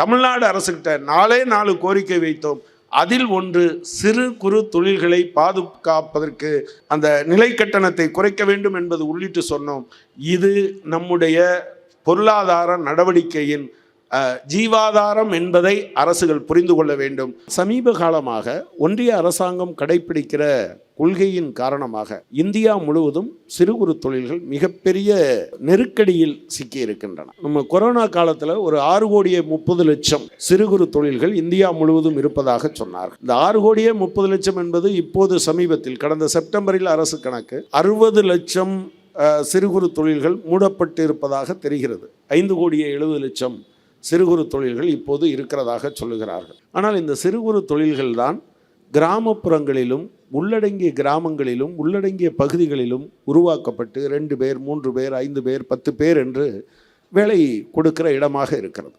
தமிழ்நாடு அரசுகிட்ட 4 கோரிக்கை வைத்தோம். அதில் ஒன்று சிறு குறு தொழில்களை பாதுகாப்பதற்கு அந்த நிலை கட்டணத்தை குறைக்க வேண்டும் என்பது உள்ளிட்டு சொன்னோம். இது நம்முடைய பொருளாதார நடவடிக்கையின் ஜீவாதாரம் என்பதை அரசுகள் புரிந்து கொள்ள வேண்டும். சமீப காலமாக ஒன்றிய அரசாங்கம் கடைபிடிக்கிற கொள்கையின் காரணமாக இந்தியா முழுவதும் சிறு குறு தொழில்கள் மிகப்பெரிய நெருக்கடியில் சிக்கி இருக்கின்றன. நம்ம கொரோனா காலத்தில் ஒரு 6,30,00,000 சிறு குறு தொழில்கள் இந்தியா முழுவதும் இருப்பதாக சொன்னார்கள். இந்த 6,30,00,000 என்பது இப்போது சமீபத்தில் கடந்த செப்டம்பரில் அரசு கணக்கு 60 லட்சம் சிறு குறு தொழில்கள் மூடப்பட்டு இருப்பதாக தெரிகிறது. 5,70,00,000 சிறு குறு தொழில்கள் இப்போது இருக்கிறதாக சொல்லுகிறார்கள். ஆனால் இந்த சிறு குறு தொழில்கள் தான் கிராமப்புறங்களிலும் உள்ளடங்கிய கிராமங்களிலும் உள்ளடங்கிய பகுதிகளிலும் உருவாக்கப்பட்டு 2 பேர் 3 பேர் 5 பேர் 10 பேர் என்று வேலை கொடுக்கிற இடமாக இருக்கிறது.